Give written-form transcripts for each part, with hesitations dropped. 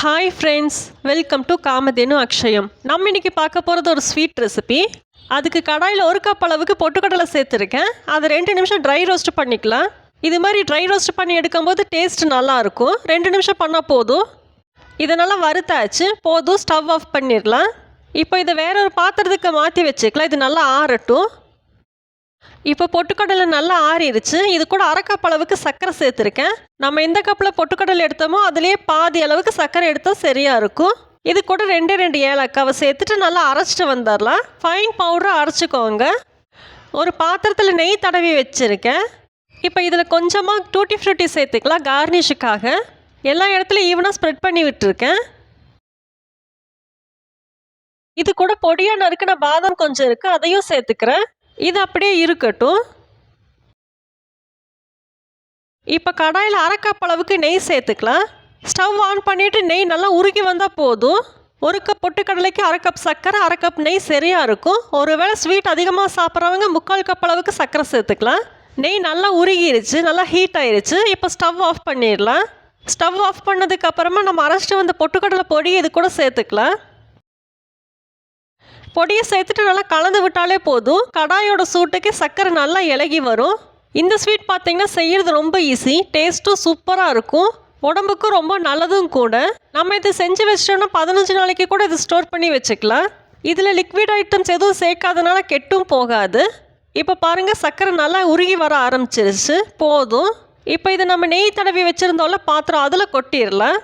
Hi friends, welcome to Kamadhenu Akshayam. நம்ம இன்றைக்கி பார்க்க போகிறது ஒரு ஸ்வீட் ரெசிபி. அதுக்கு கடாயில் 1 கப் அளவுக்கு பொட்டுக்கடலை சேர்த்துருக்கேன். அதை 2 நிமிஷம் ட்ரை ரோஸ்ட் பண்ணிக்கலாம். இது மாதிரி ட்ரை ரோஸ்ட் பண்ணி எடுக்கும்போது டேஸ்ட் நல்லாயிருக்கும். 2 நிமிஷம் பண்ணால் போதும். இதை நல்லா வறுத்தாச்சு, போதும். ஸ்டவ் ஆஃப் பண்ணிடலாம். இப்போ இதை வேற ஒரு பாத்திரத்துக்கு மாற்றி வச்சுக்கலாம். இது நல்லா ஆறட்டும். இப்போ பொட்டுக்கடலை நல்லா ஆறிடுச்சு. இது கூட 1/2 கப் அளவுக்கு சர்க்கரை சேர்த்துருக்கேன். நம்ம எந்த கப்பில் பொட்டுக்கடலை எடுத்தோமோ அதுலேயே பாதி அளவுக்கு சர்க்கரை எடுத்தால் சரியாக இருக்கும். இது கூட 2 ஏலக்காவை சேர்த்துட்டு நல்லா அரைச்சிட்டு வந்துடலாம். ஃபைன் பவுடரை அரைச்சிக்கோங்க. ஒரு பாத்திரத்தில் நெய் தடவி வச்சுருக்கேன். இப்போ இதில் கொஞ்சமாக டூட்டி ஃப்ரூட்டி சேர்த்துக்கலாம் கார்னிஷுக்காக. எல்லா இடத்துலையும் ஈவனாக ஸ்ப்ரெட் பண்ணி விட்டுருக்கேன். இது கூட பொடியாக நறுக்கின பாதாம் கொஞ்சம் இருக்குது, அதையும் சேர்த்துக்கிறேன். இது அப்படியே இருக்கட்டும். இப்போ கடாயில் 1/2 கப் அளவுக்கு நெய் சேர்த்துக்கலாம். ஸ்டவ் ஆன் பண்ணிவிட்டு நெய் நல்லா உருகி வந்தால் போதும். 1 கப் பொட்டுக்கடலைக்கு 1/2 கப் சர்க்கரை, 1/2 கப் நெய் சரியாக இருக்கும். ஒருவேளை ஸ்வீட் அதிகமாக சாப்பிட்றவங்க 3/4 கப் அளவுக்கு சர்க்கரை சேர்த்துக்கலாம். நெய் நல்லா உருகிருச்சு, நல்லா ஹீட் ஆயிடுச்சு. இப்போ ஸ்டவ் ஆஃப் பண்ணிடலாம். ஸ்டவ் ஆஃப் பண்ணதுக்கப்புறமா நம்ம அரைச்சிட்டு வந்த பொட்டுக்கடலை பொடி இது கூட சேர்த்துக்கலாம். பொடியை சேர்த்துட்டு நல்லா கலந்து விட்டாலே போதும். கடாயோட சூட்டுக்கு சர்க்கரை நல்லா இலகி வரும். இந்த ஸ்வீட் பார்த்தீங்கன்னா செய்கிறது ரொம்ப ஈஸி, டேஸ்ட்டும் சூப்பராக இருக்கும், உடம்புக்கும் ரொம்ப நல்லதும் கூட. நம்ம இதை செஞ்சு வச்சிட்டோம்னா 15 நாளைக்கு கூட இது ஸ்டோர் பண்ணி வச்சுக்கலாம். இதில் லிக்விட் ஐட்டம்ஸ் எதுவும் சேர்க்காதனால கெட்டும் போகாது. இப்போ பாருங்கள், சர்க்கரை நல்லா உருகி வர ஆரம்பிச்சிருச்சு, போதும். இப்போ இதை நம்ம நெய் தடவி வச்சுருந்தோம்ல பாத்திரம், அதில் கொட்டிடலாம்.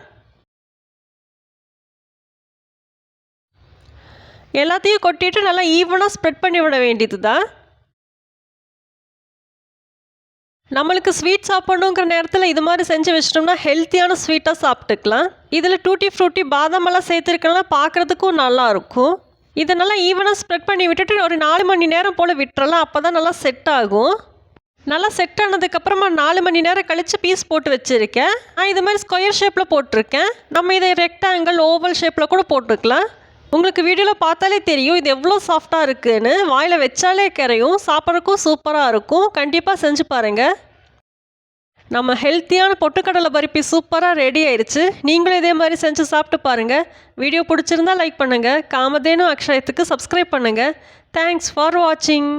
எல்லாத்தையும் கொட்டிட்டு நல்லா ஈவனாக ஸ்ப்ரெட் பண்ணி விட வேண்டியது தான். நம்மளுக்கு ஸ்வீட் சாப்பிடணுங்கிற நேரத்தில் இது மாதிரி செஞ்சு வச்சிட்டோம்னா ஹெல்த்தியான ஸ்வீட்டாக சாப்பிட்டுக்கலாம். இதில் டூட்டி ஃப்ரூட்டி பாதாமெல்லாம் சேர்த்துருக்கனால பார்க்குறதுக்கும் நல்லாயிருக்கும். இதை நல்லா ஈவனாக ஸ்ப்ரெட் பண்ணி விட்டுட்டு ஒரு 4 மணி நேரம் போல் விட்டுறலாம். அப்போ தான் நல்லா செட் ஆகும். நல்லா செட் ஆனதுக்கப்புறமா 4 மணி நேரம் கழித்து பீஸ் போட்டு வச்சுருக்கேன். நான் இது மாதிரி ஸ்கொயர் ஷேப்பில் போட்டிருக்கேன். நம்ம இதை ரெக்டாங்கிள், ஓவல் ஷேப்பில் கூட போட்டுக்கலாம். உங்களுக்கு வீடியோவில் பார்த்தாலே தெரியும் இது எவ்வளோ சாஃப்டாக இருக்குதுன்னு. வாயில் வச்சாலே கரையும், சாப்பிட்றதுக்கும் சூப்பராக இருக்கும். கண்டிப்பாக செஞ்சு பாருங்கள். நம்ம ஹெல்த்தியான பொட்டுக்கடலை பருப்பி சூப்பராக ரெடி ஆயிடுச்சு. நீங்களும் இதே மாதிரி செஞ்சு சாப்பிட்டு பாருங்கள். வீடியோ பிடிச்சிருந்தா லைக் பண்ணுங்கள். காமதேனு அக்ஷயத்துக்கு சப்ஸ்கிரைப் பண்ணுங்கள். தேங்க்ஸ் ஃபார் வாட்சிங்.